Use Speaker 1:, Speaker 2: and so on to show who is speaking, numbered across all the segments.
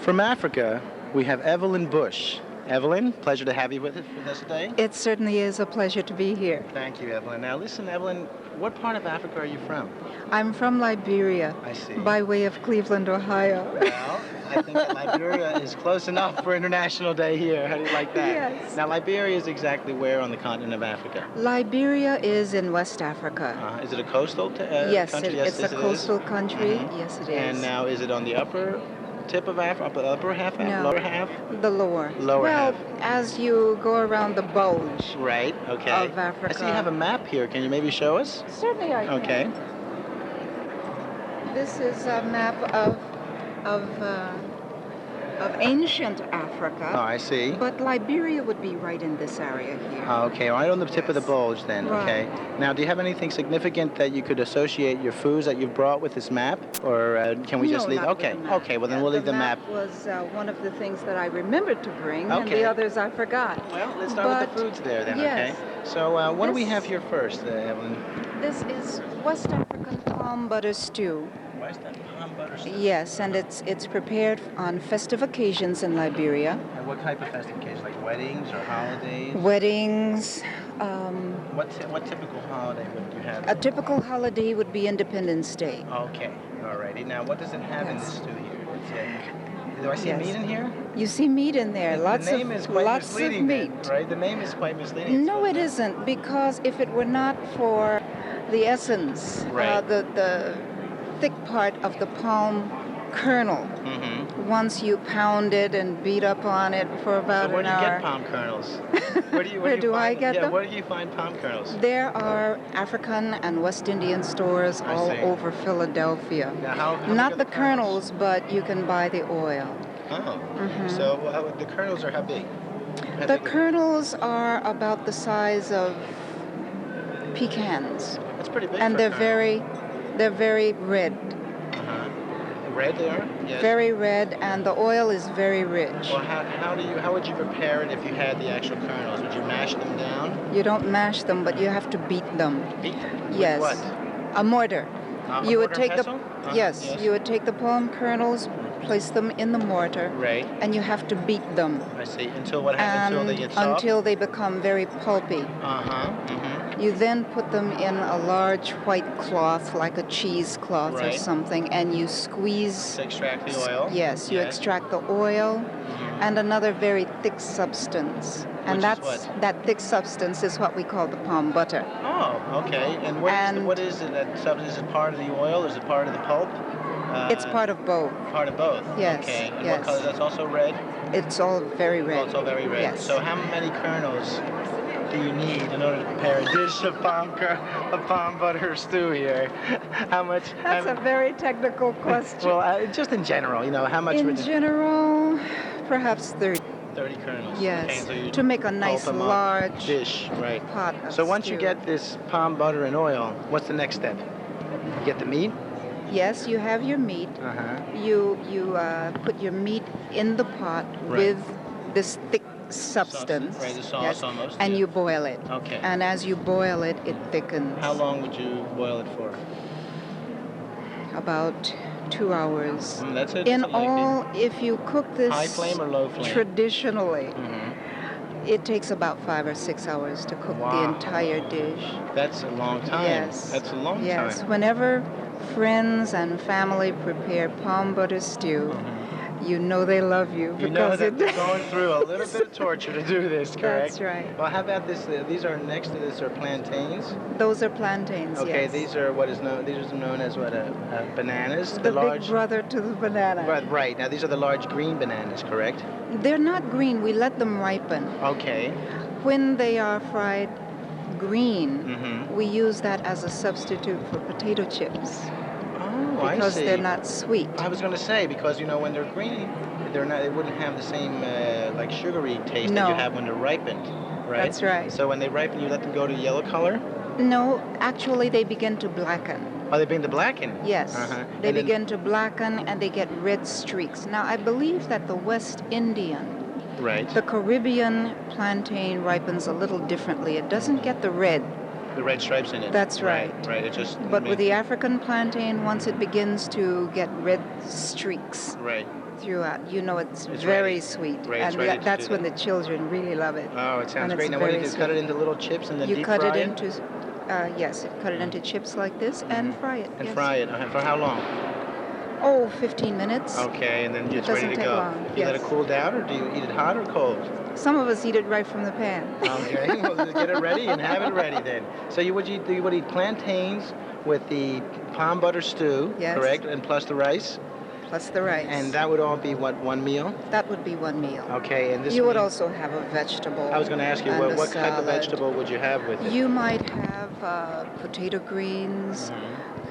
Speaker 1: From Africa, we have Evelyn Bush. Evelyn, pleasure to have you with us today.
Speaker 2: It certainly is a pleasure to be here.
Speaker 1: Thank you, Evelyn. Now, listen, Evelyn, what part of Africa are you from?
Speaker 2: I'm from Liberia.
Speaker 1: I see.
Speaker 2: By way of Cleveland, Ohio.
Speaker 1: Well, I think that Liberia is close enough for International Day here. How do you like that?
Speaker 2: Yes.
Speaker 1: Now, Liberia is exactly where on the continent of Africa?
Speaker 2: Liberia is in West Africa.
Speaker 1: Is it a coastal
Speaker 2: yes,
Speaker 1: country?
Speaker 2: It's a coastal country.
Speaker 1: Mm-hmm.
Speaker 2: Yes, it is.
Speaker 1: And now, is it on the upper tip of Africa, upper half,
Speaker 2: no,
Speaker 1: lower half?
Speaker 2: The lower.
Speaker 1: Lower half.
Speaker 2: Well, as you go around the bulge.
Speaker 1: Right. Okay.
Speaker 2: Of Africa.
Speaker 1: I see you have a map here. Can you maybe show us?
Speaker 2: Certainly, I can.
Speaker 1: Okay.
Speaker 2: This is a map of ancient Africa.
Speaker 1: Oh, I see.
Speaker 2: But Liberia would be right in this area here.
Speaker 1: Oh, okay, right on the tip of the bulge then.
Speaker 2: Right.
Speaker 1: Okay. Now, do you have anything significant that you could associate your foods that you've brought with this map, or can we just leave?
Speaker 2: Not
Speaker 1: Okay.
Speaker 2: with the map.
Speaker 1: Okay. Well, then we'll leave the map.
Speaker 2: The map was one of the things that I remembered to bring, and
Speaker 1: Okay.
Speaker 2: the others I forgot.
Speaker 1: Well, let's start with the foods there then.
Speaker 2: Yes.
Speaker 1: Okay. So, what do we have here first, Evelyn?
Speaker 2: This is West African palm butter stew.
Speaker 1: West African palm butter stew.
Speaker 2: Yes, and it's prepared on festive occasions in Liberia.
Speaker 1: And what type of festive occasions, like weddings or holidays?
Speaker 2: Weddings.
Speaker 1: What typical holiday would you have?
Speaker 2: A typical holiday would be Independence Day.
Speaker 1: Okay. Alrighty. Now, what does it have in this stew here? Do I see
Speaker 2: Yes.
Speaker 1: meat in here?
Speaker 2: You see meat in there.
Speaker 1: The name is quite
Speaker 2: lots of
Speaker 1: misleading
Speaker 2: meat.
Speaker 1: then, right? The name is quite misleading.
Speaker 2: No, it isn't, because if it were not for the essence,
Speaker 1: Right.
Speaker 2: the thick part of the palm kernel,
Speaker 1: Mm-hmm.
Speaker 2: once you pound it and beat up on it for about
Speaker 1: where
Speaker 2: an
Speaker 1: do you
Speaker 2: hour.
Speaker 1: get palm kernels?
Speaker 2: Where do I get them?
Speaker 1: Where do you find palm kernels?
Speaker 2: There are African and West Indian stores
Speaker 1: I
Speaker 2: all
Speaker 1: see.
Speaker 2: over Philadelphia.
Speaker 1: Now, how big are
Speaker 2: Not the kernels, but you can buy the oil.
Speaker 1: Oh,
Speaker 2: Mhm.
Speaker 1: so the kernels are how big? How
Speaker 2: The
Speaker 1: big are
Speaker 2: kernels are about the size of pecans,
Speaker 1: they? That's pretty big.
Speaker 2: and
Speaker 1: for a
Speaker 2: they're very red.
Speaker 1: Uh-huh. Red they are? Yes.
Speaker 2: Very red, and the oil is very rich.
Speaker 1: Well, how would you prepare it if you had the actual kernels? Would you mash them down?
Speaker 2: You don't mash them, but you have to beat them.
Speaker 1: Beat them? With
Speaker 2: Yes.
Speaker 1: what?
Speaker 2: A mortar.
Speaker 1: A
Speaker 2: You would
Speaker 1: mortar
Speaker 2: take
Speaker 1: and pestle?
Speaker 2: yes, you would take the palm kernels, place them in the mortar,
Speaker 1: Right.
Speaker 2: and you have to beat them
Speaker 1: I see. Until what happens? Until they get soft?
Speaker 2: until they become very pulpy.
Speaker 1: Uh-huh. Mm-hmm.
Speaker 2: You then put them in a large white cloth, like a cheesecloth or
Speaker 1: Right.
Speaker 2: something, and you squeeze.
Speaker 1: To extract the oil?
Speaker 2: Yes, you extract the oil
Speaker 1: Mhm.
Speaker 2: and another very thick substance. And
Speaker 1: Which
Speaker 2: that's
Speaker 1: is what?
Speaker 2: that thick substance is what we call the palm butter.
Speaker 1: Oh, okay. And what is it? That substance? Is it part of the oil? Is it part of the pulp?
Speaker 2: It's part of both.
Speaker 1: Part of both.
Speaker 2: Yes,
Speaker 1: Okay. And
Speaker 2: yes.
Speaker 1: what color? That's also red.
Speaker 2: It's all very red.
Speaker 1: Also very red.
Speaker 2: Yes.
Speaker 1: So how many kernels do you need in order to prepare a dish of palm butter stew here? How much?
Speaker 2: That's a very technical question.
Speaker 1: Well, just in general, how much
Speaker 2: In
Speaker 1: would it?
Speaker 2: general, perhaps 30.
Speaker 1: 30 kernels.
Speaker 2: Yes,
Speaker 1: Okay, so you
Speaker 2: to make a
Speaker 1: pulp
Speaker 2: nice
Speaker 1: them up.
Speaker 2: large
Speaker 1: dish, right?
Speaker 2: pot of
Speaker 1: So once you
Speaker 2: stew.
Speaker 1: get this palm butter and oil, what's the next step? You get the meat.
Speaker 2: Yes, you have your meat.
Speaker 1: Uh-huh.
Speaker 2: You put your meat in the pot
Speaker 1: Right.
Speaker 2: with this thick substance.
Speaker 1: Right, the sauce
Speaker 2: yes,
Speaker 1: almost,
Speaker 2: and
Speaker 1: yeah.
Speaker 2: you boil it.
Speaker 1: Okay.
Speaker 2: And as you boil it, it thickens.
Speaker 1: How long would you boil it for?
Speaker 2: About 2 hours.
Speaker 1: That's it.
Speaker 2: In all, if you cook this
Speaker 1: High flame or low flame?
Speaker 2: traditionally,
Speaker 1: Mm-hmm.
Speaker 2: it takes about 5 or 6 hours to cook the
Speaker 1: Wow.
Speaker 2: entire dish.
Speaker 1: That's a long time.
Speaker 2: Yes.
Speaker 1: That's a long
Speaker 2: Yes.
Speaker 1: time.
Speaker 2: Whenever friends and family prepare palm butter stew, you know they love you
Speaker 1: You know
Speaker 2: because
Speaker 1: that they're going through a little bit of torture to do this, correct?
Speaker 2: That's right.
Speaker 1: Well, how about this? These are next to this are plantains.
Speaker 2: Those are plantains.
Speaker 1: Okay,
Speaker 2: yes.
Speaker 1: these are what is known. These are known as what? Bananas.
Speaker 2: the
Speaker 1: large.
Speaker 2: big brother to the banana.
Speaker 1: Right. Now these are the large green bananas, correct?
Speaker 2: They're not green. We let them ripen.
Speaker 1: Okay.
Speaker 2: When they are fried green,
Speaker 1: Mm-hmm.
Speaker 2: we use that as a substitute for potato chips
Speaker 1: Oh, I
Speaker 2: because
Speaker 1: see.
Speaker 2: they're not sweet.
Speaker 1: I was going to say because when they're green, they're not. They wouldn't have the same like sugary taste that
Speaker 2: No.
Speaker 1: you have when they're ripened, right?
Speaker 2: That's right.
Speaker 1: So when they ripen, you let them go to yellow color.
Speaker 2: No, actually, they begin to blacken.
Speaker 1: Oh, they begin to blacken.
Speaker 2: Yes,
Speaker 1: Uh-huh.
Speaker 2: they
Speaker 1: And then-
Speaker 2: begin to blacken and they get red streaks. Now, I believe that the West Indian,
Speaker 1: Right.
Speaker 2: the Caribbean plantain ripens a little differently. It doesn't get the red,
Speaker 1: The red stripes in it.
Speaker 2: That's right.
Speaker 1: Right. It just.
Speaker 2: but with the African plantain, once it begins to get red streaks,
Speaker 1: Right.
Speaker 2: throughout. You know it's
Speaker 1: It's
Speaker 2: very
Speaker 1: ready.
Speaker 2: sweet,
Speaker 1: Right, it's
Speaker 2: and
Speaker 1: ready to
Speaker 2: that's
Speaker 1: do
Speaker 2: when
Speaker 1: that.
Speaker 2: the children really love it.
Speaker 1: Oh, it sounds
Speaker 2: And
Speaker 1: great.
Speaker 2: it's
Speaker 1: Now, what do you
Speaker 2: very
Speaker 1: do? Cut it
Speaker 2: sweet.
Speaker 1: into little chips and then
Speaker 2: You
Speaker 1: deep
Speaker 2: cut
Speaker 1: fry
Speaker 2: it
Speaker 1: it?
Speaker 2: into, yes, cut it into chips like this and fry it.
Speaker 1: And
Speaker 2: Yes.
Speaker 1: fry it. For how long?
Speaker 2: Oh, 15 minutes.
Speaker 1: Okay, and then
Speaker 2: It
Speaker 1: it's ready
Speaker 2: doesn't
Speaker 1: to
Speaker 2: take
Speaker 1: go.
Speaker 2: long.
Speaker 1: You let it
Speaker 2: Yes.
Speaker 1: cool down, or do you eat it hot or cold?
Speaker 2: Some of us eat it right from the pan.
Speaker 1: Okay, well, just get it ready and have it ready then. So you would eat plantains with the palm butter stew,
Speaker 2: Yes.
Speaker 1: correct? And plus the rice?
Speaker 2: Plus the rice.
Speaker 1: And that would all be what, one meal?
Speaker 2: That would be one meal.
Speaker 1: Okay, and this
Speaker 2: You would
Speaker 1: meal-
Speaker 2: also have a vegetable.
Speaker 1: I was going to ask you,
Speaker 2: and a
Speaker 1: what type of
Speaker 2: salad.
Speaker 1: vegetable would you have with it?
Speaker 2: You might have potato greens,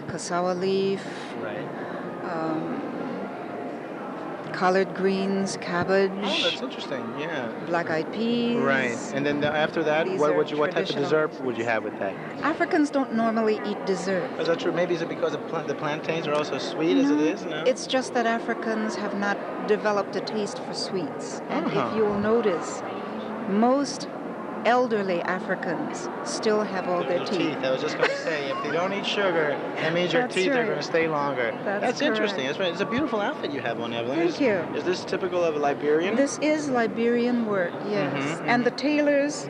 Speaker 2: cassava leaf,
Speaker 1: Right.
Speaker 2: um, collard greens, cabbage,
Speaker 1: Oh, that's interesting, yeah.
Speaker 2: black-eyed peas.
Speaker 1: Right, and then after that,
Speaker 2: These
Speaker 1: what
Speaker 2: are
Speaker 1: what type of
Speaker 2: traditional
Speaker 1: dessert
Speaker 2: dishes.
Speaker 1: would you have with that?
Speaker 2: Africans don't normally eat dessert.
Speaker 1: Is that true? Maybe is it because the plantains are also sweet as it is? No.
Speaker 2: It's just that Africans have not developed a taste for sweets. And
Speaker 1: Uh-huh.
Speaker 2: if you'll notice, most elderly Africans still have all their teeth.
Speaker 1: I was just going to say, if they don't eat sugar, that means your
Speaker 2: That's
Speaker 1: teeth are
Speaker 2: right.
Speaker 1: going to stay longer.
Speaker 2: That's
Speaker 1: interesting.
Speaker 2: correct.
Speaker 1: That's right. It's a beautiful outfit you have on, Evelyn.
Speaker 2: Thank you.
Speaker 1: Is this typical of a Liberian?
Speaker 2: This is Liberian work, yes. And the tailors,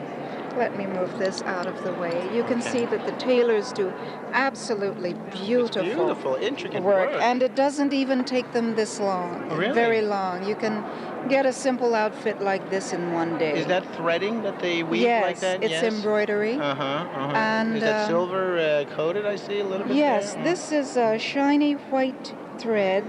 Speaker 2: let me move this out of the way. You can
Speaker 1: Okay.
Speaker 2: see that the tailors do absolutely beautiful,
Speaker 1: Beautiful, intricate
Speaker 2: work.
Speaker 1: work.
Speaker 2: And it doesn't even take them this long.
Speaker 1: Oh, really?
Speaker 2: Very long. You can get a simple outfit like this in one day.
Speaker 1: Is that threading that they weave
Speaker 2: yes,
Speaker 1: like that?
Speaker 2: it's embroidery. And
Speaker 1: is that silver coated? I see a little bit.
Speaker 2: Yes,
Speaker 1: there?
Speaker 2: this is a shiny white thread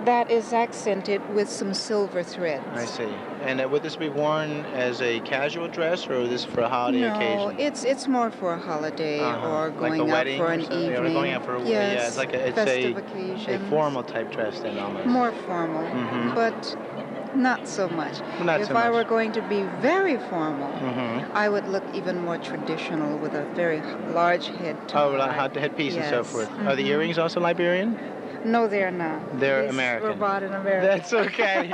Speaker 2: that is accented with some silver threads.
Speaker 1: I see. And would this be worn as a casual dress, or is this for a holiday occasion?
Speaker 2: No, it's more for a holiday or
Speaker 1: Like
Speaker 2: going
Speaker 1: a
Speaker 2: out
Speaker 1: wedding
Speaker 2: for
Speaker 1: or
Speaker 2: an
Speaker 1: something?
Speaker 2: evening.
Speaker 1: Or going out for a
Speaker 2: yes,
Speaker 1: yeah, it's like a
Speaker 2: festive occasion.
Speaker 1: a formal type dress then almost.
Speaker 2: More formal, but not so much.
Speaker 1: Not
Speaker 2: if
Speaker 1: so
Speaker 2: I
Speaker 1: much.
Speaker 2: were going to be very formal, I would look even more traditional with a very large head tie.
Speaker 1: Oh, like headpiece and so
Speaker 2: Yes.
Speaker 1: forth. Are the earrings also Liberian?
Speaker 2: No, they're not.
Speaker 1: They're
Speaker 2: These
Speaker 1: American.
Speaker 2: were bought in America.
Speaker 1: That's okay.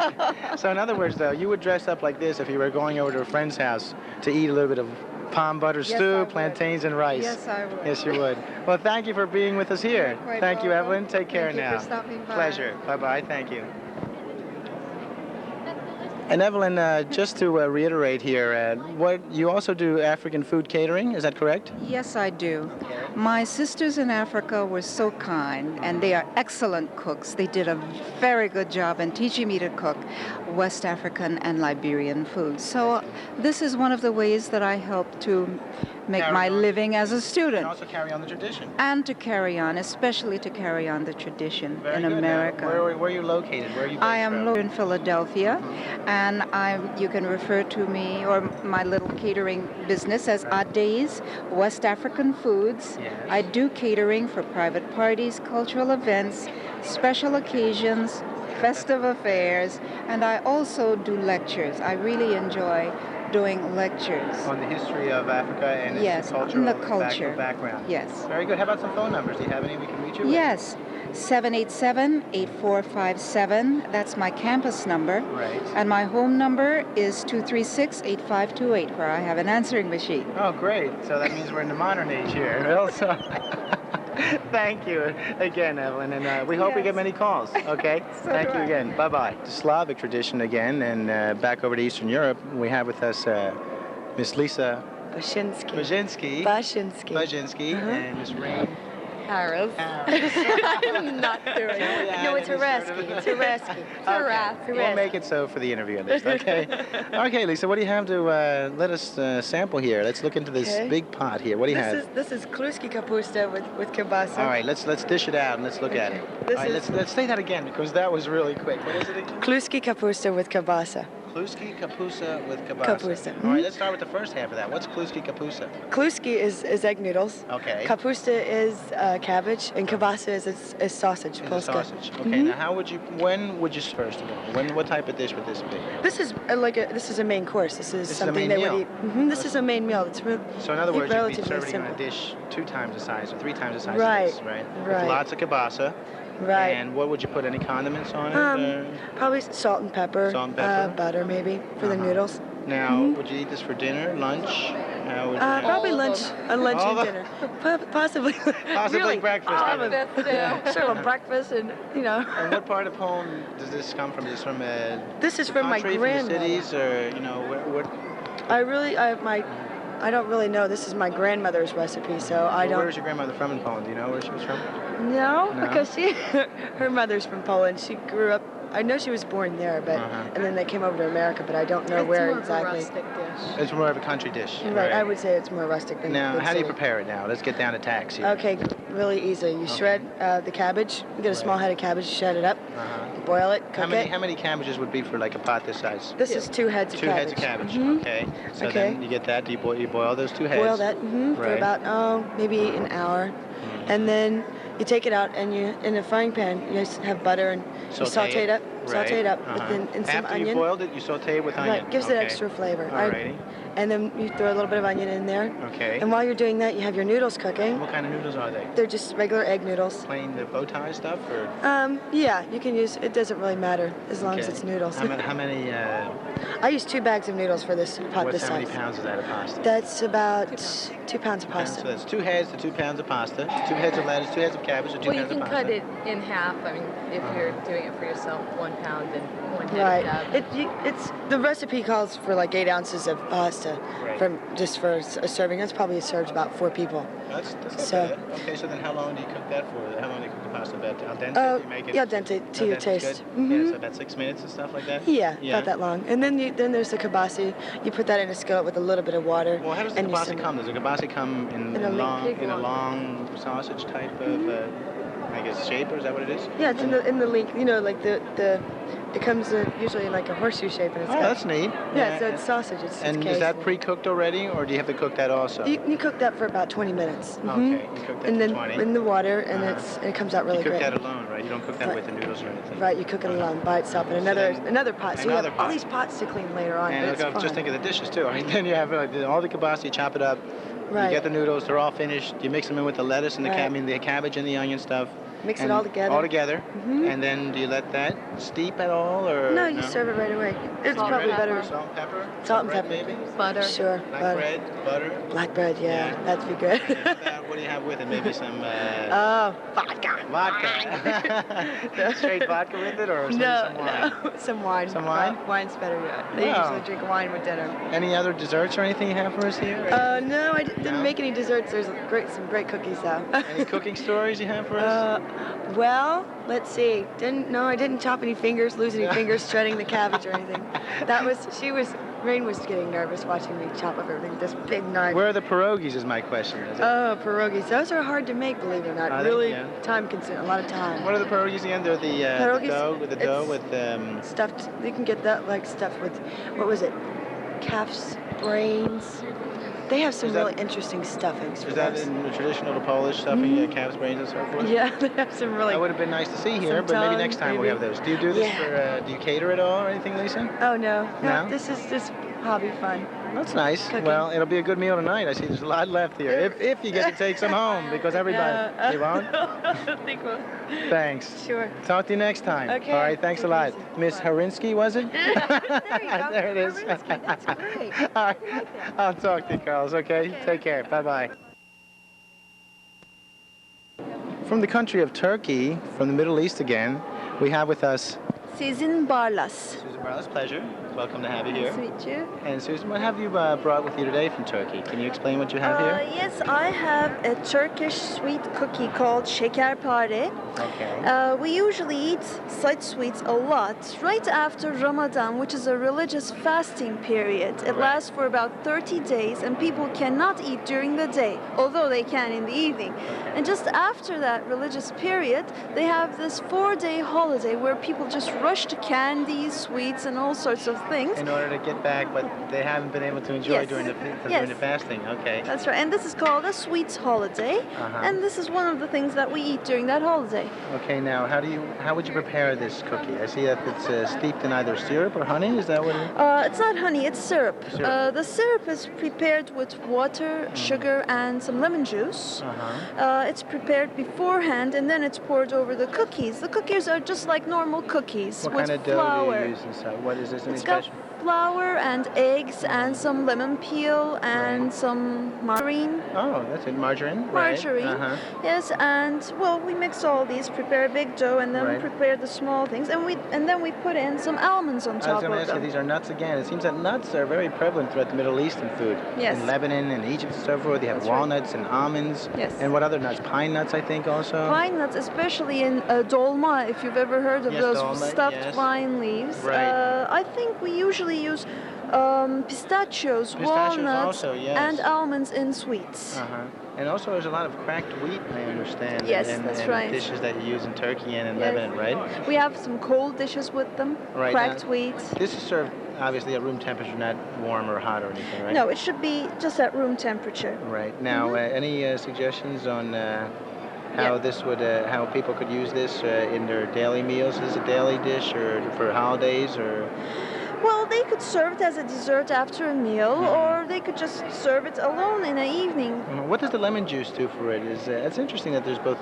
Speaker 1: So in other words, though, you would dress up like this if you were going over to a friend's house to eat a little bit of palm butter
Speaker 2: Yes, I
Speaker 1: stew,
Speaker 2: would.
Speaker 1: plantains, and rice.
Speaker 2: Yes, I would.
Speaker 1: Yes, you would. Well, thank you for being with us here.
Speaker 2: You're quite
Speaker 1: Thank you,
Speaker 2: welcome.
Speaker 1: Evelyn. Take care
Speaker 2: Thank you
Speaker 1: now.
Speaker 2: for stopping by.
Speaker 1: Pleasure. Bye-bye. Thank you. And Evelyn, just to reiterate here, what you also do African food catering, is that correct?
Speaker 2: Yes, I do. My sisters in Africa were so kind, and they are excellent cooks. They did a very good job in teaching me to cook West African and Liberian food. So this is one of the ways that I help to make
Speaker 1: Carry
Speaker 2: my
Speaker 1: on.
Speaker 2: living as a
Speaker 1: And
Speaker 2: student.
Speaker 1: also carry on the tradition.
Speaker 2: And to carry on, especially to carry on the tradition
Speaker 1: Very
Speaker 2: in
Speaker 1: good. Now,
Speaker 2: America.
Speaker 1: where are you located? Where are you based
Speaker 2: I am
Speaker 1: from?
Speaker 2: located in Philadelphia, and you can refer to me or my little catering business as Odd Days, West African Foods.
Speaker 1: Yes.
Speaker 2: I do catering for private parties, cultural events, special occasions, festive affairs, and I also do lectures. I really enjoy doing lectures.
Speaker 1: On the history of Africa and its
Speaker 2: Yes,
Speaker 1: cultural
Speaker 2: the culture.
Speaker 1: background.
Speaker 2: Yes.
Speaker 1: Very good. How about some phone numbers? Do you have any we can reach you with?
Speaker 2: Yes, 787-8457. That's my campus number.
Speaker 1: Right.
Speaker 2: And my home number is 236-8528, where I have an answering machine.
Speaker 1: Oh, great. So that means we're in the modern age here. Also, thank you again, Evelyn. And we hope we get many calls. Okay?
Speaker 2: So
Speaker 1: Thank
Speaker 2: do
Speaker 1: you
Speaker 2: I.
Speaker 1: again. Bye-bye. The Slavic tradition again. And back over to Eastern Europe, we have with us Miss Lisa
Speaker 3: Bashinsky.
Speaker 1: Bazinski.
Speaker 3: Bashinsky.
Speaker 1: Bazinski and Miss Rain.
Speaker 3: Harris. I'm not doing it. No, it's Haraski. It's Haraski. It's Haraski.
Speaker 1: We'll make it so for the interview at least. Okay. Okay, Lisa, what do you have to let us sample here? Let's look into this
Speaker 3: Okay.
Speaker 1: big pot here. What do you have?
Speaker 3: This is kluski kapusta with kielbasa.
Speaker 1: All right, let's dish it out and let's look at it.
Speaker 3: This
Speaker 1: All right,
Speaker 3: is-
Speaker 1: let's say that again because that was really quick. What is it again?
Speaker 3: Kluski kapusta with kielbasa.
Speaker 1: Kluski kapusa with kielbasa.
Speaker 3: Kapusa.
Speaker 1: All right, let's start with the first half of that. What's kluski kapusa?
Speaker 3: Kluski is egg noodles.
Speaker 1: Okay.
Speaker 3: Kapusta is cabbage, and kielbasa is sausage.
Speaker 1: Is a
Speaker 3: Polska.
Speaker 1: sausage. Okay. Now, when would you first of all? What type of dish would this be?
Speaker 3: This is this is a main course. This is
Speaker 1: This is a
Speaker 3: something
Speaker 1: main
Speaker 3: they
Speaker 1: meal.
Speaker 3: would eat. This is a main meal. It's
Speaker 1: So in other words, you'd be
Speaker 3: relatively
Speaker 1: serving it
Speaker 3: simple.
Speaker 1: on a dish 2 times the size or 3 times the size
Speaker 3: Right,
Speaker 1: of this, right? With
Speaker 3: right.
Speaker 1: lots of kielbasa.
Speaker 3: Right.
Speaker 1: And what would you put? Any condiments on it?
Speaker 3: Probably salt and pepper.
Speaker 1: Salt and pepper.
Speaker 3: Butter maybe for the noodles.
Speaker 1: Now, would you eat this for dinner, lunch, How would you
Speaker 4: Probably
Speaker 3: All of
Speaker 4: lunch,
Speaker 3: them.
Speaker 4: a lunch
Speaker 1: All
Speaker 4: and
Speaker 1: of
Speaker 4: dinner. Possibly.
Speaker 1: Possibly
Speaker 4: really,
Speaker 1: breakfast,
Speaker 4: all
Speaker 1: I
Speaker 4: of it.
Speaker 3: Breakfast,
Speaker 4: Sure, well, breakfast and, you know.
Speaker 1: And what part of Poland does this come from? Is this from
Speaker 4: This is
Speaker 1: the
Speaker 4: from my
Speaker 1: country, from the
Speaker 4: grandmother.
Speaker 1: cities, or you know, what?
Speaker 4: I don't really know. This is my grandmother's recipe, so I don't.
Speaker 1: Where was your grandmother from in Poland? Do you know where she was from?
Speaker 4: No,
Speaker 1: No?
Speaker 4: because her mother's from Poland. She grew up. I know she was born there, but and then they came over to America, but I don't know
Speaker 3: it's
Speaker 4: where
Speaker 3: more
Speaker 4: exactly.
Speaker 3: of a rustic dish.
Speaker 1: It's more of a country dish.
Speaker 4: Right, I would say it's more rustic than
Speaker 1: Now,
Speaker 4: big
Speaker 1: how do you
Speaker 4: city.
Speaker 1: prepare it now? Let's get down to tacks here.
Speaker 4: Okay, really easy. You shred the cabbage. You get a small head of cabbage, shred it up, boil it, cook it.
Speaker 1: How many cabbages would be for like a pot this size?
Speaker 4: This is 2 heads of
Speaker 1: Two
Speaker 4: cabbage.
Speaker 1: heads of cabbage. Okay. So
Speaker 4: Okay.
Speaker 1: then you get that. You boil those 2 heads.
Speaker 4: Boil that for
Speaker 1: Right.
Speaker 4: about maybe an hour, and then you take it out and you in a frying pan you just have butter and you saute it up, saute it up in some
Speaker 1: After
Speaker 4: onion.
Speaker 1: you boiled it, you saute it with onion.
Speaker 4: Right, gives it extra flavor.
Speaker 1: Alrighty.
Speaker 4: And then you throw a little bit of onion in there.
Speaker 1: Okay.
Speaker 4: And while you're doing that, you have your noodles cooking.
Speaker 1: What kind of noodles are they?
Speaker 4: They're just regular egg noodles.
Speaker 1: Plain the bow tie stuff, or?
Speaker 4: Yeah, you can use. It doesn't really matter as long as
Speaker 1: Okay.
Speaker 4: it's noodles.
Speaker 1: How many?
Speaker 4: I use 2 bags of noodles for this pot
Speaker 1: What's
Speaker 4: this
Speaker 1: how many
Speaker 4: size.
Speaker 1: pounds is that of pasta?
Speaker 4: That's about 2 pounds of
Speaker 1: So
Speaker 4: pasta.
Speaker 1: that's 2 heads to 2 pounds of pasta, 2 heads of lettuce, 2 heads of cabbage, or 2
Speaker 3: Well, you
Speaker 1: pounds
Speaker 3: can
Speaker 1: of pasta.
Speaker 3: cut it in half. I mean, if you're doing it for yourself, 1 pound and 1 head
Speaker 4: Right.
Speaker 3: of cabbage.
Speaker 4: It's the recipe calls for like 8 ounces of pasta for a serving. That's probably served about 4 people.
Speaker 1: That's not
Speaker 4: So-
Speaker 1: bad. Okay, so then how long do you cook that for? How long do you cook the pasta? About al dente? Do you make it?
Speaker 4: Yeah, al dente to
Speaker 1: Al
Speaker 4: your
Speaker 1: dente's
Speaker 4: taste.
Speaker 1: good? Yeah, so about 6 minutes and stuff like that?
Speaker 4: Yeah, about that long. And then there's the kibasi. You put that in a skillet with a little bit of water.
Speaker 1: Well, how does the
Speaker 4: and you
Speaker 1: kielbasa
Speaker 4: simmer.
Speaker 1: come? Does the kielbasa come in
Speaker 4: In a
Speaker 1: a long sausage type of, I guess, shape, or is that what it is?
Speaker 4: Yeah, it's in the link. You know, like it comes usually in like a horseshoe shape, and it's
Speaker 1: Oh,
Speaker 4: got,
Speaker 1: that's neat.
Speaker 4: yeah. So it's sausage. It's
Speaker 1: And is
Speaker 4: cased
Speaker 1: that
Speaker 4: in-
Speaker 1: pre-cooked already, or do you have to cook that also?
Speaker 4: You cook that for about 20 minutes.
Speaker 1: Okay, you cook that
Speaker 4: And
Speaker 1: for
Speaker 4: then
Speaker 1: 20.
Speaker 4: in the water, and
Speaker 1: Uh-huh.
Speaker 4: it comes out really
Speaker 1: You cook
Speaker 4: great.
Speaker 1: that alone, right? You don't cook that
Speaker 4: Right.
Speaker 1: with the noodles or anything.
Speaker 4: Right, you cook it alone by itself in another pot. So you
Speaker 1: another
Speaker 4: have all
Speaker 1: pot.
Speaker 4: these pots to clean later on.
Speaker 1: And
Speaker 4: but it's
Speaker 1: look,
Speaker 4: fun.
Speaker 1: just think of the dishes too. Right? Then you have all the kielbasa, you chop it up.
Speaker 4: Right.
Speaker 1: You get the noodles, they're all finished. You mix them in with the lettuce and the
Speaker 4: Right.
Speaker 1: the cabbage and the onion stuff.
Speaker 4: Mix it
Speaker 1: and
Speaker 4: all together.
Speaker 1: All together.
Speaker 4: Mhm.
Speaker 1: And then do you let that steep at all, or
Speaker 4: No, you serve it right away. It's
Speaker 3: Salt,
Speaker 4: probably
Speaker 3: pepper.
Speaker 4: better.
Speaker 1: Salt and pepper.
Speaker 4: Salt and
Speaker 1: bread,
Speaker 4: pepper.
Speaker 1: maybe.
Speaker 3: Butter.
Speaker 4: Sure.
Speaker 1: Black
Speaker 4: butter.
Speaker 1: bread, butter.
Speaker 4: Black bread, yeah,
Speaker 1: Yeah.
Speaker 4: that'd be good.
Speaker 1: How about, what do you have with it? Maybe some
Speaker 4: Oh, vodka.
Speaker 1: vodka. Straight vodka with it, or some wine?
Speaker 4: No, some wine.
Speaker 1: Some wine?
Speaker 4: Wine's better, yeah. They
Speaker 1: Wow.
Speaker 4: usually drink wine with dinner.
Speaker 1: Any other desserts or anything you have for us here?
Speaker 4: No, I didn't
Speaker 1: No?
Speaker 4: make any desserts. There's some great cookies though.
Speaker 1: Any cooking stories you have for us?
Speaker 4: Well, let's see. I didn't chop any fingers, lose any fingers shredding the cabbage or anything. Rain was getting nervous watching me chop up everything with this big knife.
Speaker 1: Where are the pierogies is my question. Is it?
Speaker 4: Oh, pierogies. Those are hard to make, believe it or not.
Speaker 1: Are they?
Speaker 4: Really
Speaker 1: Yeah.
Speaker 4: time consuming, a lot of time.
Speaker 1: What are the pierogies again? They're the
Speaker 4: Pierogies,
Speaker 1: dough with
Speaker 4: it's stuffed. You can get that like stuffed with, what was it? Calf's brains. They have some
Speaker 1: Is that-
Speaker 4: really interesting stuffings for
Speaker 1: Is that
Speaker 4: those.
Speaker 1: in the traditional Polish stuffing, calf's brains and so forth?
Speaker 4: Yeah, they have some really.
Speaker 1: That would have been nice to see here,
Speaker 4: Some
Speaker 1: but maybe
Speaker 4: tongue,
Speaker 1: next time we'll
Speaker 4: maybe.
Speaker 1: have those. Do you do this
Speaker 4: Yeah.
Speaker 1: do you cater at all or anything, Lisa?
Speaker 4: Oh no,
Speaker 1: No?
Speaker 4: This is just hobby fun.
Speaker 1: That's nice.
Speaker 4: Cooking.
Speaker 1: Well, it'll be a good meal tonight. I see there's a lot left here. If you get to take some home, because everybody. You won't?
Speaker 4: I think we'll.
Speaker 1: Thanks.
Speaker 4: Sure.
Speaker 1: Talk to you next time.
Speaker 4: Okay.
Speaker 1: All right, thanks a
Speaker 4: Take
Speaker 1: lot.
Speaker 4: it easy.
Speaker 1: Miss
Speaker 4: Bye.
Speaker 1: Harinsky, was it?
Speaker 4: There you go.
Speaker 1: There it is.
Speaker 4: Harinsky, that's great.
Speaker 1: All right. I'll talk to you, Carlos, okay? Take care. Bye-bye. From the country of Turkey, from the Middle East again, we have with us
Speaker 5: Sizin Barlas.
Speaker 1: Susan Barlas. Pleasure. Welcome to have you here.
Speaker 5: Nice to meet you.
Speaker 1: And Susan, what have you brought with you today from Turkey? Can you explain what you have here?
Speaker 5: Yes, I have a Turkish sweet cookie called şekerpare.
Speaker 1: Okay.
Speaker 5: We usually eat such sweets a lot right after Ramadan, which is a religious fasting period. It
Speaker 1: Right.
Speaker 5: lasts for about 30 days, and people cannot eat during the day, although they can in the evening. And just after that religious period, they have this 4-day holiday where people just rush to candies, sweets, and all sorts of things.
Speaker 1: In order to get back what they haven't been able to enjoy
Speaker 5: Yes.
Speaker 1: during the
Speaker 5: Yes.
Speaker 1: fasting. Okay.
Speaker 5: That's right, and this is called a sweets holiday,
Speaker 1: Uh-huh.
Speaker 5: and this is one of the things that we eat during that holiday.
Speaker 1: Okay. Now, how would you prepare this cookie? I see that it's steeped in either syrup or honey. Is that what it is?
Speaker 5: It's not honey, it's syrup.
Speaker 1: Syrup.
Speaker 5: The syrup is prepared with water, sugar, and some lemon juice.
Speaker 1: Uh-huh.
Speaker 5: It's prepared beforehand, and then it's poured over the cookies. The cookies are just like normal cookies
Speaker 1: What
Speaker 5: with
Speaker 1: kind of dough
Speaker 5: flour.
Speaker 1: do you use and so? What is this? Any
Speaker 5: It's got
Speaker 1: special?
Speaker 5: flour and eggs and some lemon peel and some margarine.
Speaker 1: Oh, that's it. Margarine?
Speaker 5: Margarine.
Speaker 1: Right. Uh-huh.
Speaker 5: Yes, and well, we mix all these, prepare a big dough, and then
Speaker 1: Right.
Speaker 5: prepare the small things, and then we put in some almonds on
Speaker 1: I was
Speaker 5: top
Speaker 1: going to
Speaker 5: of
Speaker 1: ask you,
Speaker 5: them.
Speaker 1: these are nuts again. It seems that nuts are very prevalent throughout the Middle Eastern food.
Speaker 5: Yes.
Speaker 1: In Lebanon and Egypt and so forth, they have
Speaker 5: That's right.
Speaker 1: walnuts and almonds.
Speaker 5: Yes.
Speaker 1: And what other nuts? Pine nuts, I think, also.
Speaker 5: Pine nuts, especially in dolma, if you've ever heard of
Speaker 1: Yes,
Speaker 5: those
Speaker 1: dolma,
Speaker 5: stuffed
Speaker 1: yes.
Speaker 5: pine leaves.
Speaker 1: Right.
Speaker 5: I think we usually use pistachios, walnuts,
Speaker 1: also, yes.
Speaker 5: and almonds in sweets.
Speaker 1: Uh-huh. And also there's a lot of cracked wheat, I understand.
Speaker 5: Yes,
Speaker 1: in
Speaker 5: that's right.
Speaker 1: dishes that you use in Turkey and in
Speaker 5: Yes.
Speaker 1: Lebanon, right?
Speaker 5: We have some cold dishes with them,
Speaker 1: Right,
Speaker 5: cracked
Speaker 1: now-
Speaker 5: wheat.
Speaker 1: This is served, obviously, at room temperature, not warm or hot or anything, right?
Speaker 5: No, it should be just at room temperature.
Speaker 1: Right. Now, any suggestions on how this would, how people could use this in their daily meals? Is this a daily dish or for holidays or?
Speaker 5: Well, they could serve it as a dessert after a meal, or they could just serve it alone in the evening.
Speaker 1: What does the lemon juice do for it? It's interesting that there's both,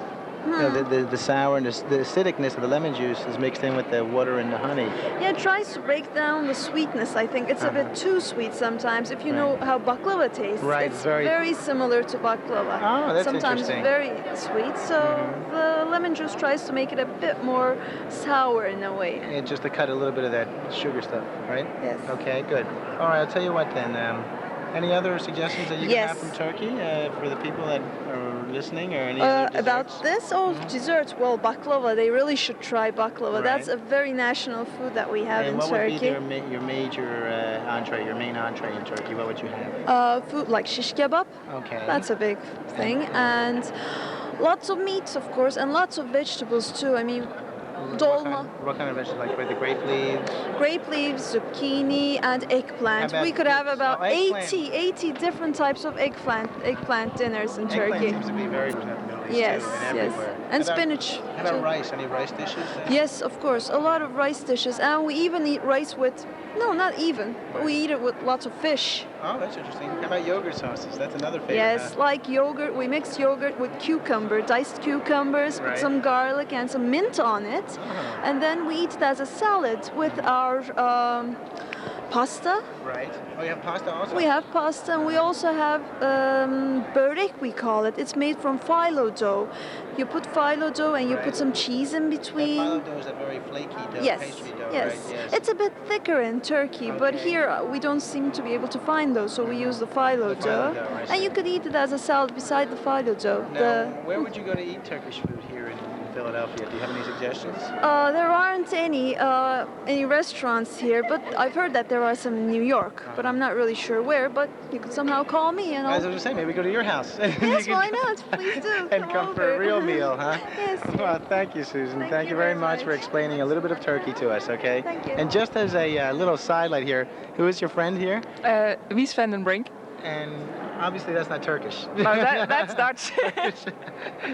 Speaker 1: you know, the sour and the acidicness of the lemon juice is mixed in with the water and the honey.
Speaker 5: Yeah, it tries to break down the sweetness, I think. It's a bit too sweet sometimes. If you know how baklava tastes,
Speaker 1: Right,
Speaker 5: it's
Speaker 1: very-
Speaker 5: very similar to baklava.
Speaker 1: Oh, that's
Speaker 5: sometimes
Speaker 1: interesting.
Speaker 5: very sweet, so the lemon juice tries to make it a bit more sour in a way.
Speaker 1: And just to cut a little bit of that sugar stuff, right?
Speaker 5: Yes.
Speaker 1: Okay, good. All right, I'll tell you what then. Any other suggestions that you can have
Speaker 5: Yes.
Speaker 1: from Turkey for the people that are listening, or any other desserts?
Speaker 5: About this, desserts, well, baklava, they really should try baklava.
Speaker 1: Right.
Speaker 5: That's a very national food that we have
Speaker 1: And
Speaker 5: in
Speaker 1: what
Speaker 5: Turkey.
Speaker 1: would be your major entree, your main entree in Turkey? What would you have?
Speaker 5: Food like shish kebab,
Speaker 1: Okay.
Speaker 5: that's a big thing, and lots of meats, of course, and lots of vegetables too. I mean, dolma,
Speaker 1: What kind of vegetables? Like the grape leaves?
Speaker 5: grape leaves, zucchini, and eggplant.
Speaker 1: How about
Speaker 5: We could have
Speaker 1: this?
Speaker 5: about
Speaker 1: Oh, eggplant.
Speaker 5: 80 different types of eggplant dinners in
Speaker 1: Eggplant
Speaker 5: Turkey.
Speaker 1: seems to be very present in the Middle East
Speaker 5: Yes,
Speaker 1: too, and
Speaker 5: yes.
Speaker 1: everywhere.
Speaker 5: And
Speaker 1: How about-
Speaker 5: spinach,
Speaker 1: How about
Speaker 5: too.
Speaker 1: rice? Any rice dishes?
Speaker 5: Yes, of course, a lot of rice dishes, and we even eat rice with, no, not even, but we eat it with lots of fish.
Speaker 1: Oh, that's interesting. How about yogurt sauces? That's another favorite.
Speaker 5: Yes,
Speaker 1: huh?
Speaker 5: like yogurt, we mix yogurt with cucumber, diced cucumbers,
Speaker 1: Right.
Speaker 5: put some garlic and some mint on it,
Speaker 1: Uh-huh.
Speaker 5: and then we eat it as a salad with our pasta.
Speaker 1: Right. Oh, you have pasta also?
Speaker 5: We have pasta, and we also have börek, we call it. It's made from phyllo dough. You put phyllo dough and you
Speaker 1: Right.
Speaker 5: put some cheese in between.
Speaker 1: Phyllo dough is a very flaky dough,
Speaker 5: Yes,
Speaker 1: pastry dough,
Speaker 5: yes.
Speaker 1: right? Yes.
Speaker 5: It's a bit thicker in Turkey, but
Speaker 1: Okay.
Speaker 5: here we don't seem to be able to find those, so we use the phyllo
Speaker 1: The phyllo
Speaker 5: dough.
Speaker 1: dough, I
Speaker 5: And
Speaker 1: see.
Speaker 5: you could eat it as a salad beside the phyllo dough.
Speaker 1: Now, where would you go to eat Turkish food here in Philadelphia? Do you have any suggestions?
Speaker 5: There aren't any restaurants here, but I've heard that there are some in New York, but I'm not really sure where. But you could somehow call me and
Speaker 1: As I
Speaker 5: I'll.
Speaker 1: was saying, maybe go to your house.
Speaker 5: Yes,
Speaker 1: You can-
Speaker 5: why not? Please do.
Speaker 1: And come for a
Speaker 5: over.
Speaker 1: real meal, huh?
Speaker 5: Yes.
Speaker 1: Well, thank you, Susan.
Speaker 5: Thank
Speaker 1: Thank
Speaker 5: you
Speaker 1: you very
Speaker 5: very
Speaker 1: much for
Speaker 5: much.
Speaker 1: explaining a little bit of Turkey to us, okay?
Speaker 5: Thank you.
Speaker 1: And just as a little sidelight here, who is your friend here?
Speaker 6: Wies van den Brink.
Speaker 1: And obviously that's not Turkish.
Speaker 6: No, that's Dutch.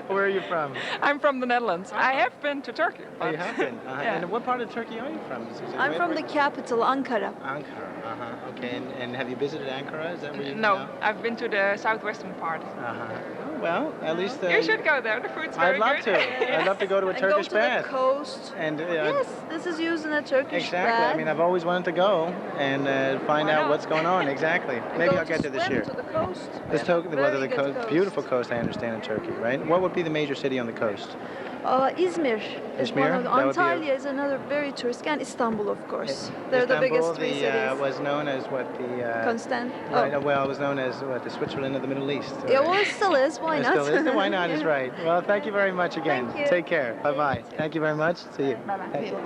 Speaker 1: Where are you from?
Speaker 6: I'm from the Netherlands. I have been to Turkey.
Speaker 1: Oh, you
Speaker 6: but-
Speaker 1: have been?
Speaker 6: Yeah.
Speaker 1: And what part of Turkey are you from, Susan?
Speaker 5: I'm
Speaker 1: Where-
Speaker 5: from the capital, Ankara.
Speaker 1: Ankara, okay. And have you visited Ankara? Is that where you
Speaker 6: No, I've been to the southwestern part.
Speaker 1: Oh, well, at least...
Speaker 6: You should go there. The food's very
Speaker 1: I'd love
Speaker 6: good.
Speaker 1: to. I'd love to go to a
Speaker 5: And
Speaker 1: Turkish
Speaker 5: go to
Speaker 1: bath.
Speaker 5: the coast.
Speaker 1: And
Speaker 5: Yes, this is used in a Turkish
Speaker 1: exactly.
Speaker 5: bath.
Speaker 1: I mean, I've always wanted to go and find
Speaker 6: Why
Speaker 1: out
Speaker 6: not?
Speaker 1: what's going on. Exactly.
Speaker 5: And
Speaker 1: Maybe
Speaker 5: go
Speaker 1: I'll get to this
Speaker 5: swim
Speaker 1: year.
Speaker 5: To the coast.
Speaker 1: This
Speaker 5: Very good coast.
Speaker 1: beautiful coast, I understand, in Turkey, right? What would be the major city on the coast?
Speaker 5: Izmir is
Speaker 1: Izmir?
Speaker 5: one of
Speaker 1: That would be a-
Speaker 5: Antalya is another very touristic, and Istanbul, of course. They're the
Speaker 1: Istanbul,
Speaker 5: biggest three cities.
Speaker 1: was known as what the...
Speaker 5: Constant.
Speaker 1: Right,
Speaker 5: Oh.
Speaker 1: well, it was known as what, the Switzerland of the Middle East.
Speaker 5: Yeah,
Speaker 1: right?
Speaker 5: well, it still is. Why
Speaker 1: It
Speaker 5: not?
Speaker 1: still is. Why not is right. Well, thank you very much again.
Speaker 5: Thank you.
Speaker 1: Take care. Bye-bye. Thank you very much. See you.
Speaker 6: Bye-bye.
Speaker 1: Thank you.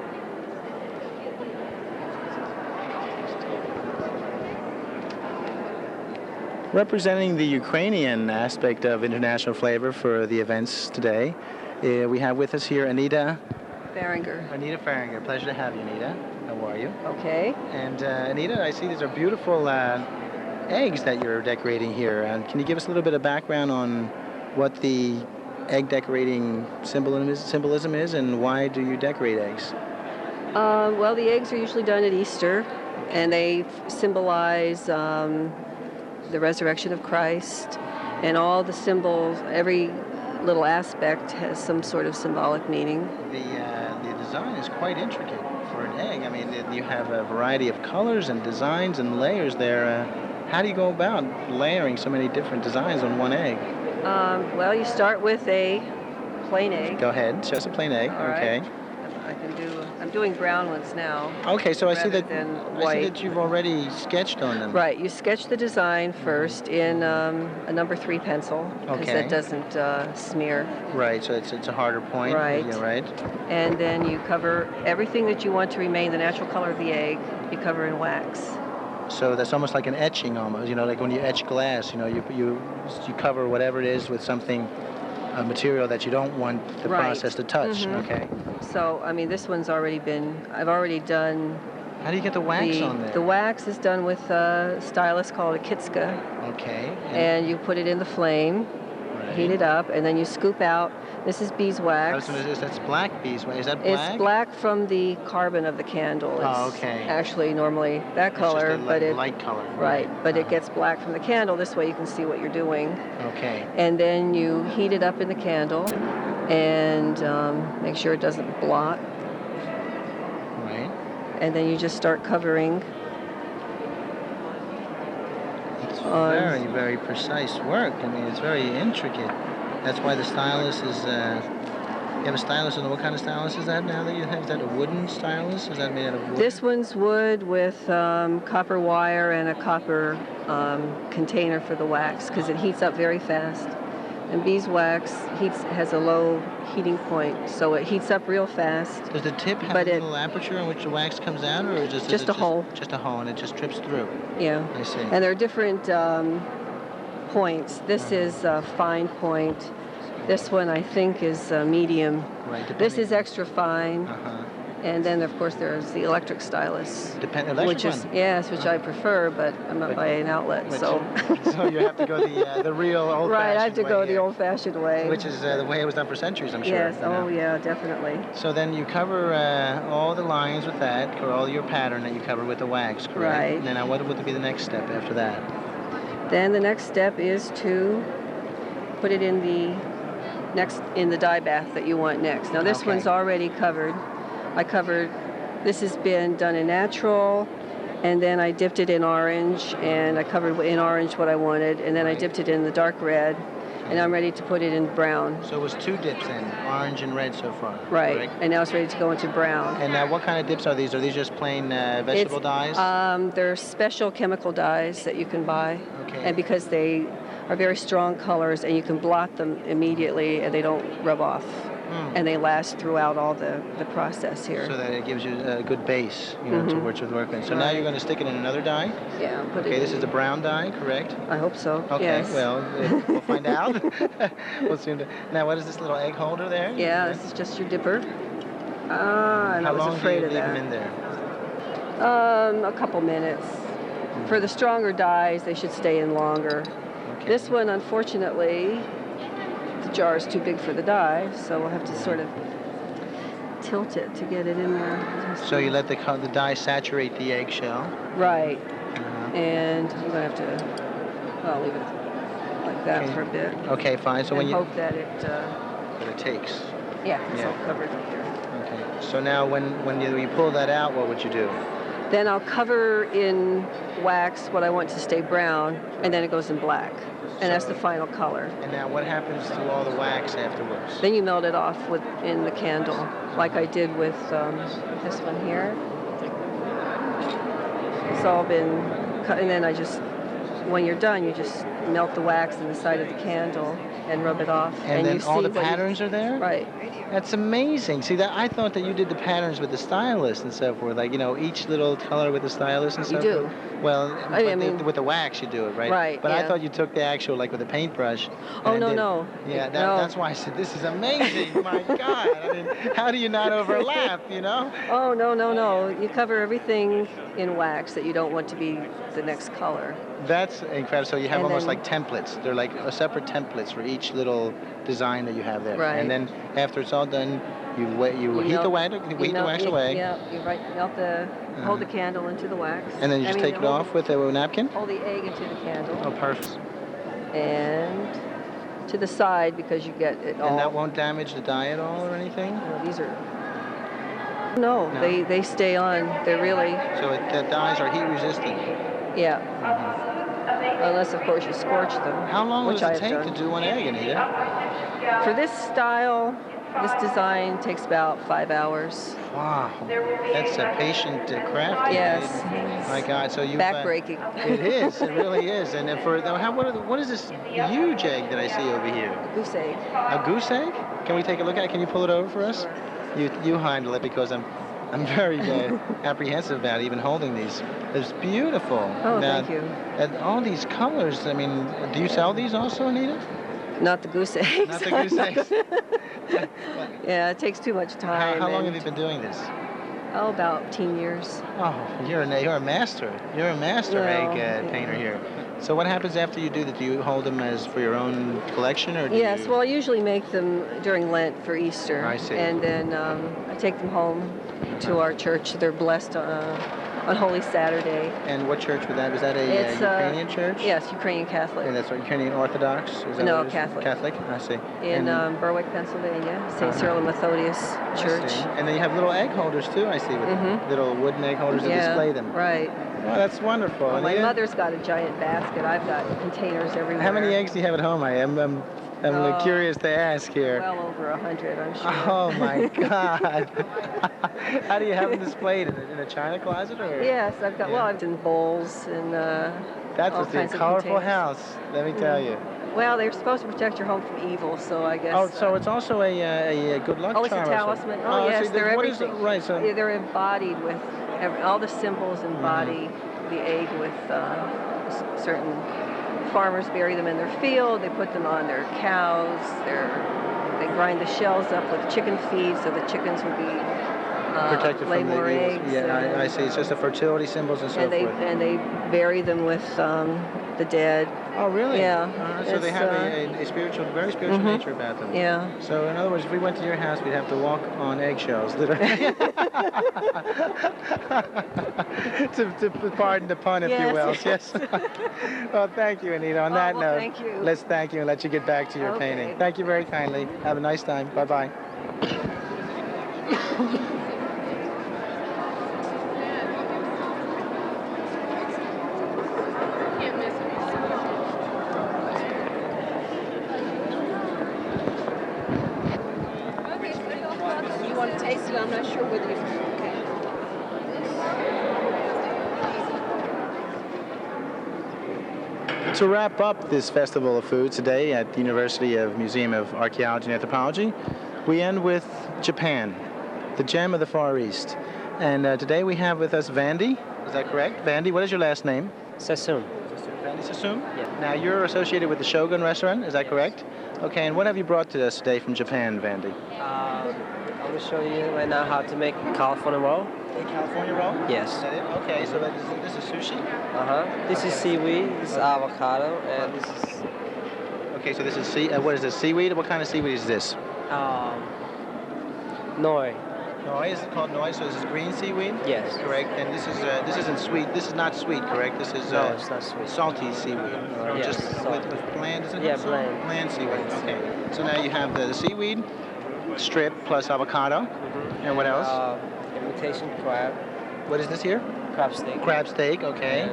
Speaker 1: Representing the Ukrainian aspect of international flavor for the events today, we have with us here Anita.
Speaker 7: Berenger.
Speaker 1: Anita Farringer. Pleasure to have you, Anita. How are you?
Speaker 7: Okay.
Speaker 1: And Anita, I see these are beautiful eggs that you're decorating here. And can you give us a little bit of background on what the egg decorating symbolism is and why do you decorate eggs?
Speaker 7: Well, the eggs are usually done at Easter, and they symbolize the resurrection of Christ, and all the symbols, every little aspect has some sort of symbolic meaning.
Speaker 1: The design is quite intricate for an egg. I mean, you have a variety of colors and designs and layers there. How do you go about layering so many different designs on one egg?
Speaker 7: Well, you start with a plain egg.
Speaker 1: Go ahead. Show us a plain egg.
Speaker 7: All
Speaker 1: Okay.
Speaker 7: right. I'm doing brown ones now.
Speaker 1: Okay, so I see
Speaker 7: rather
Speaker 1: that
Speaker 7: than
Speaker 1: I see
Speaker 7: white.
Speaker 1: that you've already sketched on them.
Speaker 7: Right, you sketch the design first in a number 3 pencil because
Speaker 1: Okay.
Speaker 7: that doesn't smear.
Speaker 1: Right, so it's a harder point.
Speaker 7: Right.
Speaker 1: Yeah, right.
Speaker 7: And then you cover everything that you want to remain the natural color of the egg. You cover in wax.
Speaker 1: So that's almost like an etching, almost. You know, like when you etch glass. You know, you cover whatever it is with something, a material that you don't want the
Speaker 7: Right.
Speaker 1: process to touch.
Speaker 7: Mhm.
Speaker 1: Okay.
Speaker 7: So, I mean, this one's already been, I've already done
Speaker 1: How do you get the wax on there?
Speaker 7: the wax is done with a stylus called a kitska,
Speaker 1: Okay.
Speaker 7: and you put it in the flame,
Speaker 1: right.
Speaker 7: heat it up, and then you scoop out. This is
Speaker 1: I was
Speaker 7: beeswax.
Speaker 1: gonna say, that's black beeswax. Is that black?
Speaker 7: It's black from the carbon of the candle. It's
Speaker 1: Oh, okay.
Speaker 7: actually normally that
Speaker 1: It's
Speaker 7: color,
Speaker 1: just a
Speaker 7: but it
Speaker 1: light color.
Speaker 7: right, but it
Speaker 1: Uh-huh.
Speaker 7: gets black from the candle. This way you can see what you're doing.
Speaker 1: Okay.
Speaker 7: And then you heat it up in the candle, and make sure it doesn't blot.
Speaker 1: Right.
Speaker 7: And then you just start covering.
Speaker 1: It's
Speaker 7: on-
Speaker 1: very, very precise work. I mean, it's very intricate. That's why the stylus is. You have a stylus, and what kind of stylus is that now that you have? Is that a wooden stylus? Is that made out of wood?
Speaker 7: This one's wood with copper wire and a copper container for the wax because it heats up very fast. And beeswax has a low heating point, so it heats up real fast.
Speaker 1: Does the tip have
Speaker 7: but
Speaker 1: a
Speaker 7: it-
Speaker 1: little aperture in which the wax comes out, or is
Speaker 7: Just
Speaker 1: it
Speaker 7: a hole.
Speaker 1: Just a hole, and it just drips through.
Speaker 7: Yeah.
Speaker 1: I see.
Speaker 7: And there are different points. This is a fine point. This one I think is medium.
Speaker 1: Right.
Speaker 7: This is extra fine.
Speaker 1: Uh-huh.
Speaker 7: And then of course there's the electric stylus,
Speaker 1: Electric
Speaker 7: which is
Speaker 1: one.
Speaker 7: yes, which I prefer, but I'm not
Speaker 1: But-
Speaker 7: by an outlet,
Speaker 1: But
Speaker 7: so
Speaker 1: so you have to go the real old-fashioned
Speaker 7: right. I have to go
Speaker 1: way
Speaker 7: the
Speaker 1: here,
Speaker 7: old-fashioned way.
Speaker 1: which is the way it was done for centuries, I'm sure.
Speaker 7: yes.
Speaker 1: you know.
Speaker 7: Oh yeah, definitely.
Speaker 1: So then you cover all the lines with that, or all your pattern that you cover with the wax, correct?
Speaker 7: Right.
Speaker 1: And then what would be the next step after that?
Speaker 7: Then the next step is to put it in the dye bath that you want next. Now this
Speaker 1: Okay.
Speaker 7: one's already covered. This has been done in natural, and then I dipped it in orange, and I covered in orange what I wanted, and then I
Speaker 1: Right.
Speaker 7: dipped it in the dark red, and I'm ready to put it in brown.
Speaker 1: So it was 2 dips in, orange and red so far.
Speaker 7: Right,
Speaker 1: correct?
Speaker 7: and now it's ready to go into brown.
Speaker 1: And now what kind of dips are these? Are these just plain vegetable dyes?
Speaker 7: They're special chemical dyes that you can buy,
Speaker 1: Okay.
Speaker 7: and because they are very strong colors, and you can blot them immediately, and they don't rub off, and they last throughout all the process here.
Speaker 1: So that it gives you a good base, you know, to work with. So now
Speaker 7: Right.
Speaker 1: you're going to stick it in another dye?
Speaker 7: Yeah, put
Speaker 1: Okay,
Speaker 7: it.
Speaker 1: this is the brown dye, correct?
Speaker 7: I hope so.
Speaker 1: Okay,
Speaker 7: Yes.
Speaker 1: well, we'll find out. We'll soon. Now, what is this little egg holder there?
Speaker 7: Yeah, this is just your dipper. And
Speaker 1: How
Speaker 7: I was
Speaker 1: long
Speaker 7: afraid
Speaker 1: do you
Speaker 7: of
Speaker 1: leave
Speaker 7: that.
Speaker 1: them in there?
Speaker 7: A couple minutes. For the stronger dyes, they should stay in longer.
Speaker 1: Okay.
Speaker 7: This one, unfortunately, the jar is too big for the dye, so we'll have to sort of tilt it to get it in there.
Speaker 1: So you let the dye saturate the eggshell.
Speaker 7: Right.
Speaker 1: Uh-huh.
Speaker 7: And I'm going to have to, I'll leave it like that
Speaker 1: Okay.
Speaker 7: for a bit.
Speaker 1: Okay, fine. So
Speaker 7: and
Speaker 1: when you
Speaker 7: hope that it,
Speaker 1: that it takes.
Speaker 7: yeah, it's
Speaker 1: Yeah.
Speaker 7: all covered up here.
Speaker 1: Okay. So now when you pull that out, what would you do?
Speaker 7: Then I'll cover in wax what I want to stay brown, and then it goes in black. And that's the final color.
Speaker 1: And now what happens to all the wax afterwards?
Speaker 7: Then you melt it off in the candle, like I did with this one here. It's all been cut, and then when you're done, you just melt the wax in the side of the candle and rub it off.
Speaker 1: And then
Speaker 7: you
Speaker 1: all
Speaker 7: see
Speaker 1: the
Speaker 7: what you-
Speaker 1: patterns are there?
Speaker 7: Right.
Speaker 1: That's amazing. See, that I thought that you did the patterns with the stylus and so forth. Like, you know, each little color with the stylus and so
Speaker 7: You
Speaker 1: forth.
Speaker 7: do.
Speaker 1: Well,
Speaker 7: I
Speaker 1: but
Speaker 7: mean-
Speaker 1: with the wax you do it, right?
Speaker 7: Right,
Speaker 1: But I
Speaker 7: yeah.
Speaker 1: thought you took the actual, like with a paintbrush.
Speaker 7: Oh,
Speaker 1: and
Speaker 7: no,
Speaker 1: did-
Speaker 7: no.
Speaker 1: Yeah,
Speaker 7: No.
Speaker 1: that's why I said, this is amazing. My God. I mean, how do you not overlap, you know?
Speaker 7: Oh, no, no, no. You cover everything in wax that you don't want to be the next color.
Speaker 1: That's incredible. So you have
Speaker 7: And
Speaker 1: almost
Speaker 7: then-
Speaker 1: like templates. They're like separate templates for each little design that you have there.
Speaker 7: Right.
Speaker 1: And then after it's all done, you heat
Speaker 7: melt-
Speaker 1: the wax, away.
Speaker 7: Yeah, you hold the candle into the wax.
Speaker 1: And then you just take it off with a napkin?
Speaker 7: Hold the egg into the candle.
Speaker 1: Oh, perfect.
Speaker 7: And to the side because you get it all.
Speaker 1: And that won't damage the dye at all or anything?
Speaker 7: Well, these are No,
Speaker 1: No?
Speaker 7: they stay on. They're really,
Speaker 1: So the dyes are heat resistant.
Speaker 7: yeah. Unless, of course, you scorch them.
Speaker 1: How long
Speaker 7: which
Speaker 1: does
Speaker 7: I
Speaker 1: it
Speaker 7: have
Speaker 1: take to
Speaker 7: done.
Speaker 1: do one egg, Anita?
Speaker 7: For this style, this design takes about 5 hours.
Speaker 1: Wow, that's a patient craft.
Speaker 7: Yes.
Speaker 1: My God, so you
Speaker 7: Backbreaking.
Speaker 1: It is. It really is. And then what is this huge egg that I see over here?
Speaker 7: Goose egg.
Speaker 1: A goose egg? Can we take a look at it? Can you pull it over for us?
Speaker 7: Sure.
Speaker 1: You handle it because I'm very apprehensive about even holding these. It's beautiful.
Speaker 7: Oh,
Speaker 1: Now,
Speaker 7: thank you.
Speaker 1: And all these colors. I mean, do you sell these also, Anita?
Speaker 7: Not the goose eggs.
Speaker 1: Not the goose eggs.
Speaker 7: Yeah, it takes too much time.
Speaker 1: How long have you been doing this?
Speaker 7: Oh, about 10 years.
Speaker 1: Oh, you're a master. You're a master
Speaker 7: Well,
Speaker 1: egg painter here. So what happens after you do that? Do you hold them as for your own collection, or do
Speaker 7: Yes,
Speaker 1: you...
Speaker 7: well, I usually make them during Lent for Easter.
Speaker 1: I see.
Speaker 7: And then I take them home to our church. They're blessed on Holy Saturday.
Speaker 1: And what church was that? Was that a
Speaker 7: It's
Speaker 1: Ukrainian church?
Speaker 7: Yes, Ukrainian Catholic.
Speaker 1: And that's what, Ukrainian Orthodox? Is that
Speaker 7: No,
Speaker 1: what it is?
Speaker 7: Catholic.
Speaker 1: Catholic? I see.
Speaker 7: In
Speaker 1: And-
Speaker 7: Berwick, Pennsylvania, St.
Speaker 1: Uh-huh.
Speaker 7: Cyril and Methodius
Speaker 1: I
Speaker 7: Church.
Speaker 1: see. And then you have little egg holders too, I see, with little wooden egg holders that display them.
Speaker 7: Right.
Speaker 1: Oh, that's wonderful.
Speaker 7: Well, my
Speaker 1: Anita,
Speaker 7: mother's got a giant basket. I've got containers everywhere.
Speaker 1: how many eggs do you have at home? I'm
Speaker 7: Oh,
Speaker 1: curious to ask here.
Speaker 7: Well over 100, I'm sure.
Speaker 1: Oh my God! How do you have them displayed in a china closet, or?
Speaker 7: Yes, I've got.
Speaker 1: Yeah.
Speaker 7: Well, I've done bowls and
Speaker 1: That
Speaker 7: all
Speaker 1: was a
Speaker 7: kinds of
Speaker 1: colorful
Speaker 7: containers.
Speaker 1: house. Let me tell you.
Speaker 7: Well, they're supposed to protect your home from evil, so I guess.
Speaker 1: Oh, so it's also a good luck
Speaker 7: Oh, it's a
Speaker 1: charm. or something.
Speaker 7: talisman. Oh, yes,
Speaker 1: see,
Speaker 7: they're
Speaker 1: what is
Speaker 7: everything.
Speaker 1: it? Right. So.
Speaker 7: Yeah, they're embodied with all the symbols embody the egg with certain farmers bury them in their field. They put them on their cows. They grind the shells up with chicken feed so the chickens will be
Speaker 1: Protected
Speaker 7: lay
Speaker 1: from
Speaker 7: more
Speaker 1: the evils.
Speaker 7: eggs.
Speaker 1: Yeah, I see. It's just the fertility symbols and so
Speaker 7: and they
Speaker 1: forth.
Speaker 7: and they bury them with the dead.
Speaker 1: Oh, really?
Speaker 7: Yeah.
Speaker 1: So they
Speaker 7: It's,
Speaker 1: have a spiritual, very spiritual nature about them.
Speaker 7: Yeah.
Speaker 1: So in other words, if we went to your house, we'd have to walk on eggshells, literally. to pardon the pun, if you will.
Speaker 7: Yes.
Speaker 1: Well, thank you, Anita. On that
Speaker 7: well,
Speaker 1: note,
Speaker 7: thank you.
Speaker 1: let's thank you and let you get back to your
Speaker 7: Okay.
Speaker 1: painting. Thank you very kindly. Have a nice time. Bye-bye.
Speaker 7: You want to taste it? I'm not sure whether you.
Speaker 1: To wrap up this Festival of Food today at the University of Museum of Archaeology and Anthropology, we end with Japan, the gem of the Far East. And today we have with us Vandy. Is that correct? Vandy, what is your last name?
Speaker 8: Sassoon.
Speaker 1: Vandy Sassoon?
Speaker 8: Yeah.
Speaker 1: Now you're associated with the Shogun restaurant, is that correct? Okay, and what have you brought to us today from Japan, Vandy?
Speaker 8: I will show you right now how to make California roll.
Speaker 1: A California roll?
Speaker 8: Yes.
Speaker 1: Is that it? Okay, so this is sushi?
Speaker 8: This is seaweed, this is avocado, and this is
Speaker 1: Okay, so this is what is this, seaweed? What kind of seaweed is this?
Speaker 8: noi.
Speaker 1: Noi, is it called noi? So this is green seaweed?
Speaker 8: Yes.
Speaker 1: Correct, and this isn't sweet. This is not sweet, correct? This is
Speaker 8: No, it's not sweet.
Speaker 1: salty seaweed. Or
Speaker 8: Yes,
Speaker 1: just
Speaker 8: salty.
Speaker 1: with bland, isn't
Speaker 8: Yeah,
Speaker 1: it?
Speaker 8: bland.
Speaker 1: Bland seaweed. Okay. So now you have the seaweed strip plus avocado, and what else?
Speaker 8: Imitation crab,
Speaker 1: What is this here?
Speaker 8: crab steak,
Speaker 1: Crab steak. Okay.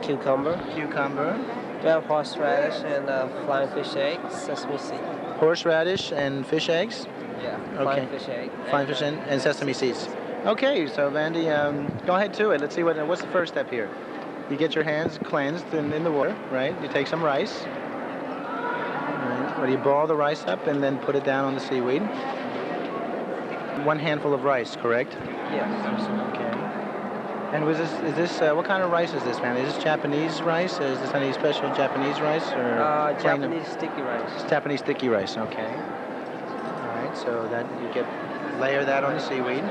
Speaker 8: cucumber,
Speaker 1: Cucumber,
Speaker 8: we have horseradish and flying fish eggs, sesame seed.
Speaker 1: horseradish, and fish eggs.
Speaker 8: Yeah,
Speaker 1: Okay.
Speaker 8: flying fish egg.
Speaker 1: Fine fish and sesame seeds. Okay, so Vandy, go ahead to it. Let's see what's the first step here. You get your hands cleansed in the water, right? You take some rice. Right. Well, you boil the rice up and then put it down on the seaweed. 1 handful of rice, correct?
Speaker 8: Yes.
Speaker 1: Okay. And is this what kind of rice is this, man? Is this Japanese rice? Is this any special Japanese rice or plain-
Speaker 8: Japanese sticky rice.
Speaker 1: It's Japanese sticky rice. Okay. All right. So that you layer that on the seaweed.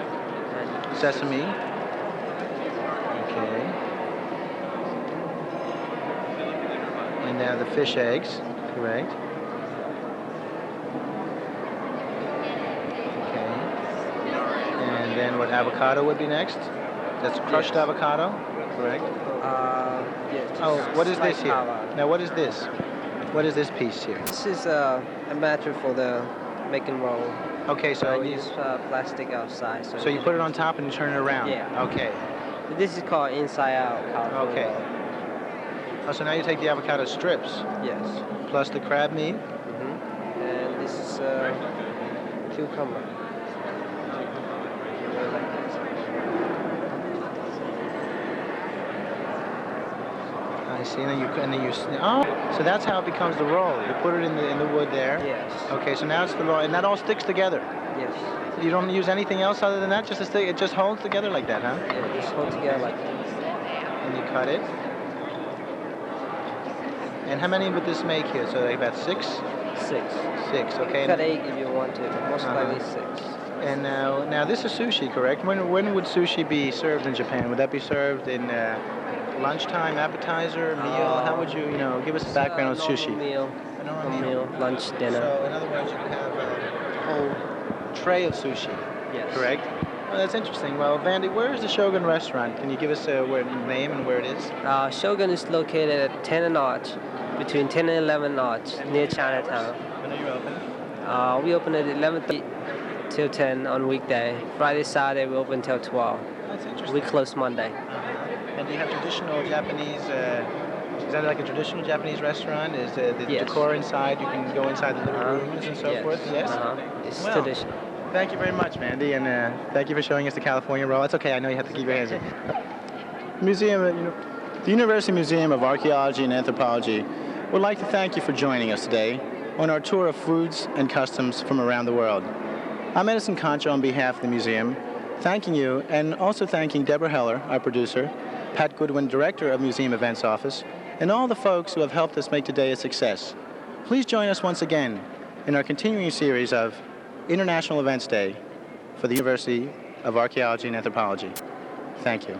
Speaker 1: Sesame. Okay. And now the fish eggs, correct? Okay. And then what avocado would be next? That's crushed
Speaker 8: Yes.
Speaker 1: avocado, correct?
Speaker 8: Yes.
Speaker 1: Oh, what is this here?
Speaker 8: Avocado.
Speaker 1: Now what is this? What is this piece here?
Speaker 8: This is a matter for the make and roll.
Speaker 1: Okay,
Speaker 8: So
Speaker 1: so
Speaker 8: I use plastic outside.
Speaker 1: so you put it on top and you turn it around.
Speaker 8: Yeah.
Speaker 1: Okay.
Speaker 8: This is called inside out California
Speaker 1: Okay.
Speaker 8: roll.
Speaker 1: Oh, so now you take the avocado strips
Speaker 8: Yes.
Speaker 1: plus the crab meat.
Speaker 8: And this is cucumber.
Speaker 1: I see. And then you. Oh, so that's how it becomes the roll. You put it in the wood there.
Speaker 8: Yes.
Speaker 1: Okay, so now it's the roll, and that all sticks together.
Speaker 8: Yes.
Speaker 1: You don't use anything else other than that, just to stick. It just holds together like that, huh?
Speaker 8: Yeah, just hold together like this.
Speaker 1: And you cut it. And how many would this make here? So like about 6?
Speaker 8: 6.
Speaker 1: 6. Okay.
Speaker 8: Cut 8 if you want to. Most likely 6.
Speaker 1: And now this is sushi, correct? When would sushi be served in Japan? Would that be served in lunchtime, appetizer, meal? How would you give us a background on sushi?
Speaker 8: Meal.
Speaker 1: A normal
Speaker 8: Meal, lunch, dinner.
Speaker 1: So in other words, you could have a whole tray of sushi.
Speaker 8: Yes.
Speaker 1: Correct? Well, that's interesting. Well, Vandy, where is the Shogun restaurant? Can you give us the name and where it is?
Speaker 8: Shogun is located at 10 and Arch, between 10 and 11 Arch, near Chinatown.
Speaker 1: When are you open?
Speaker 8: We open at 11:30 till 10 on weekday. Friday, Saturday we open till 12.
Speaker 1: That's interesting.
Speaker 8: We close Monday.
Speaker 1: And do you have traditional Japanese? Is that like a traditional Japanese restaurant? Is the
Speaker 8: Yes.
Speaker 1: decor inside? You can go inside the little rooms and so
Speaker 8: Yes.
Speaker 1: forth. Yes.
Speaker 8: It's
Speaker 1: Well,
Speaker 8: traditional.
Speaker 1: Thank you very much, Mandy, and thank you for showing us the California roll. It's okay. I know you have to keep your hands in. The University Museum of Archaeology and Anthropology would like to thank you for joining us today on our tour of foods and customs from around the world. I'm Edison Concho on behalf of the museum, thanking you and also thanking Deborah Heller, our producer, Pat Goodwin, Director of Museum Events Office, and all the folks who have helped us make today a success. Please join us once again in our continuing series of International Events Day for the University of Archaeology and Anthropology. Thank you.